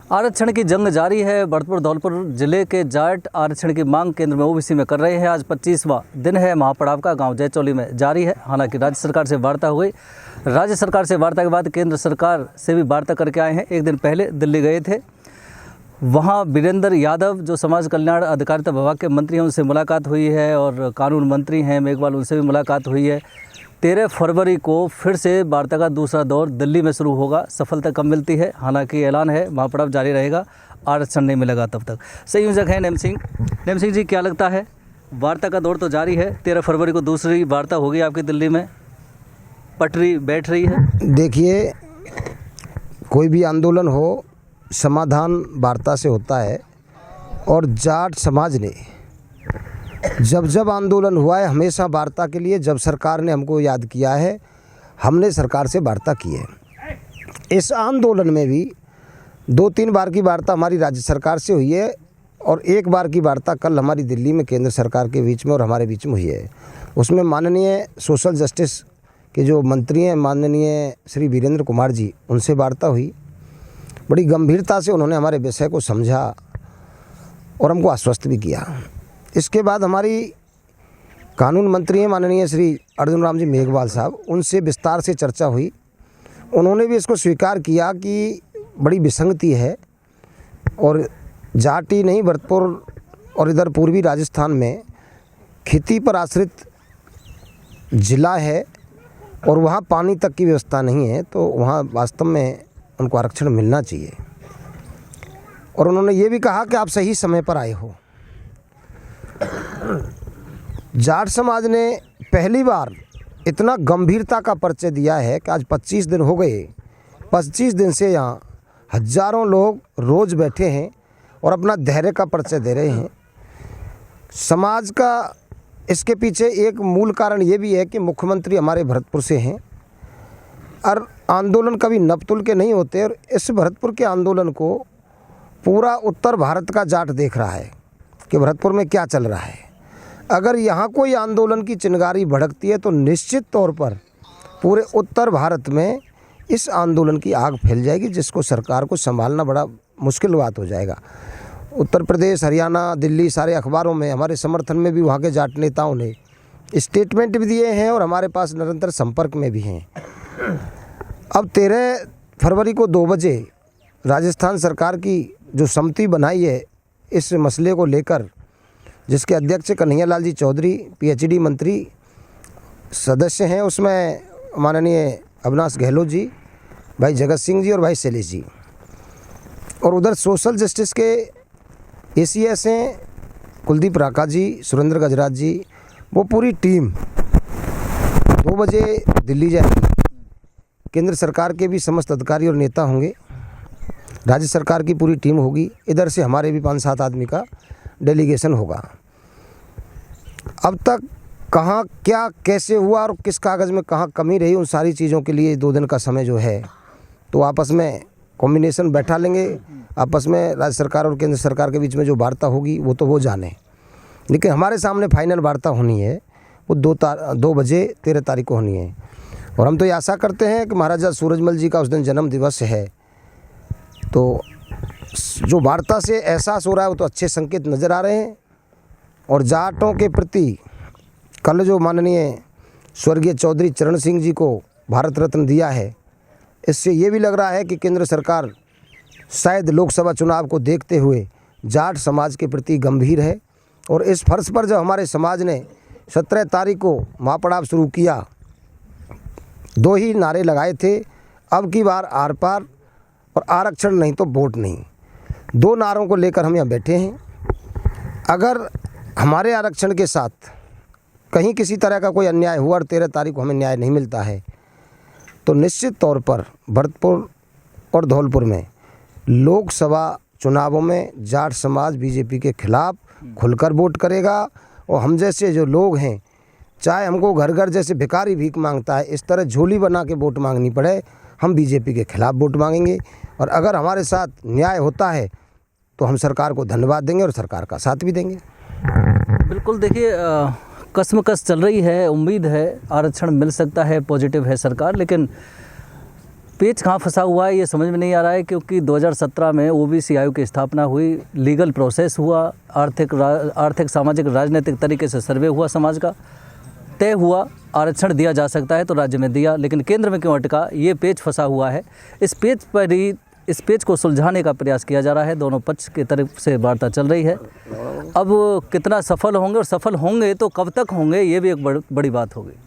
आरक्षण की जंग जारी है। भरतपुर धौलपुर जिले के जाट आरक्षण की मांग केंद्र में ओबीसी में कर रहे हैं। आज 25वां दिन है। महापड़ाव का गांव जयचौली में जारी है। हालांकि राज्य सरकार से वार्ता हुई। राज्य सरकार से वार्ता के बाद केंद्र सरकार से भी वार्ता करके आए हैं। एक दिन पहले दिल्ली गए थे। वहां वीरेंद्र यादव जो समाज कल्याण अधिकारिता विभाग के मंत्री हैं उनसे मुलाकात हुई है और कानून मंत्री हैं मेघवाल, उनसे भी मुलाकात हुई है। 13 फरवरी को फिर से वार्ता का दूसरा दौर दिल्ली में शुरू होगा। सफलता कम मिलती है। हालांकि ऐलान है महापड़ाव जारी रहेगा, आरक्षण नहीं मिलेगा तब तक। संयोजक हैं नेम सिंह जी, क्या लगता है? वार्ता का दौर तो जारी है। 13 फरवरी को दूसरी वार्ता होगी आपकी दिल्ली में, पटरी बैठ रही है। देखिए, कोई भी आंदोलन हो समाधान वार्ता से होता है और जाट समाज ने जब आंदोलन हुआ है हमेशा वार्ता के लिए, जब सरकार ने हमको याद किया है हमने सरकार से वार्ता की है। इस आंदोलन में भी 2-3 बार की वार्ता हमारी राज्य सरकार से हुई है और एक बार की वार्ता कल हमारी दिल्ली में केंद्र सरकार के बीच में और हमारे बीच में हुई है। उसमें माननीय सोशल जस्टिस के जो मंत्री हैं माननीय श्री वीरेंद्र कुमार जी, उनसे वार्ता हुई। बड़ी गंभीरता से उन्होंने हमारे विषय को समझा और हमको आश्वस्त भी किया। इसके बाद हमारी कानून मंत्री हैं माननीय श्री अर्जुन राम जी मेघवाल साहब, उनसे विस्तार से चर्चा हुई। उन्होंने भी इसको स्वीकार किया कि बड़ी विसंगति है और जाट ही नहीं भरतपुर और इधर पूर्वी राजस्थान में खेती पर आश्रित ज़िला है और वहाँ पानी तक की व्यवस्था नहीं है, तो वहाँ वास्तव में उनको आरक्षण मिलना चाहिए। और उन्होंने ये भी कहा कि आप सही समय पर आए हो। जाट समाज ने पहली बार इतना गंभीरता का परिचय दिया है कि आज 25 दिन हो गए। 25 दिन से यहाँ हजारों लोग रोज़ बैठे हैं और अपना धैर्य का परिचय दे रहे हैं। समाज का इसके पीछे एक मूल कारण ये भी है कि मुख्यमंत्री हमारे भरतपुर से हैं और आंदोलन कभी नपतुल के नहीं होते और इस भरतपुर के आंदोलन को पूरा उत्तर भारत का जाट देख रहा है कि भरतपुर में क्या चल रहा है। अगर यहाँ कोई आंदोलन की चिंगारी भड़कती है तो निश्चित तौर पर पूरे उत्तर भारत में इस आंदोलन की आग फैल जाएगी, जिसको सरकार को संभालना बड़ा मुश्किल बात हो जाएगा। उत्तर प्रदेश, हरियाणा, दिल्ली सारे अखबारों में हमारे समर्थन में भी वहाँ के जाट नेताओं ने स्टेटमेंट भी दिए हैं और हमारे पास निरंतर संपर्क में भी हैं। अब 13 फरवरी को 2 बजे राजस्थान सरकार की जो समिति बनाई है इस मसले को लेकर, जिसके अध्यक्ष कन्हैया लाल जी चौधरी PhD मंत्री सदस्य हैं, उसमें माननीय अविनाश गहलोत जी, भाई जगत सिंह जी और भाई शैलेश जी, और उधर सोशल जस्टिस के ACS हैं कुलदीप राका जी, सुरेंद्र गजराज जी। वो पूरी टीम 2 बजे दिल्ली जाएगी। केंद्र सरकार के भी समस्त अधिकारी और नेता होंगे, राज्य सरकार की पूरी टीम होगी, इधर से हमारे भी 5-7 आदमी का डेलीगेशन होगा। अब तक कहाँ क्या कैसे हुआ और किस कागज़ में कहाँ कमी रही, उन सारी चीज़ों के लिए 2 दिन का समय जो है तो आपस में कॉम्बिनेशन बैठा लेंगे। आपस में राज्य सरकार और केंद्र सरकार के बीच में जो वार्ता होगी वो तो वो जाने, लेकिन हमारे सामने फाइनल वार्ता होनी है वो 2 बजे 13 तारीख को होनी है। और हम तो ये आशा करते हैं कि महाराजा सूरजमल जी का उस दिन जन्म दिवस है, तो जो वार्ता से एहसास हो रहा है वो तो अच्छे संकेत नज़र आ रहे हैं। और जाटों के प्रति कल जो माननीय स्वर्गीय चौधरी चरण सिंह जी को भारत रत्न दिया है, इससे ये भी लग रहा है कि केंद्र सरकार शायद लोकसभा चुनाव को देखते हुए जाट समाज के प्रति गंभीर है। और इस फर्ज पर जब हमारे समाज ने 17 तारीख को महापड़ाव शुरू किया, 2 ही नारे लगाए थे, अब की बार आर पार और आरक्षण नहीं तो वोट नहीं। 2 नारों को लेकर हम यहाँ बैठे हैं। अगर हमारे आरक्षण के साथ कहीं किसी तरह का कोई अन्याय हुआ और 13 तारीख को हमें न्याय नहीं मिलता है तो निश्चित तौर पर भरतपुर और धौलपुर में लोकसभा चुनावों में जाट समाज बीजेपी के खिलाफ खुलकर वोट करेगा। और हम जैसे जो लोग हैं, चाहे हमको घर घर जैसे भिखारी भीख मांगता है इस तरह झोली बना के वोट मांगनी पड़े, हम बीजेपी के खिलाफ वोट मांगेंगे। और अगर हमारे साथ न्याय होता है तो हम सरकार को धन्यवाद देंगे और सरकार का साथ भी देंगे। बिल्कुल, देखिए कसमकस चल रही है। उम्मीद है आरक्षण मिल सकता है, पॉजिटिव है सरकार, लेकिन पेच कहाँ फंसा हुआ है ये समझ में नहीं आ रहा है, क्योंकि 2017 में ओबीसी आयोग की स्थापना हुई, लीगल प्रोसेस हुआ, आर्थिक सामाजिक राजनीतिक तरीके से सर्वे हुआ, समाज का तय हुआ, आरक्षण दिया जा सकता है तो राज्य में दिया, लेकिन केंद्र में क्यों अटका, ये पेच फंसा हुआ है। इस पेच को सुलझाने का प्रयास किया जा रहा है, दोनों पक्ष की तरफ से वार्ता चल रही है। अब कितना सफल होंगे और सफल होंगे तो कब तक होंगे, ये भी एक बड़ी बात होगी।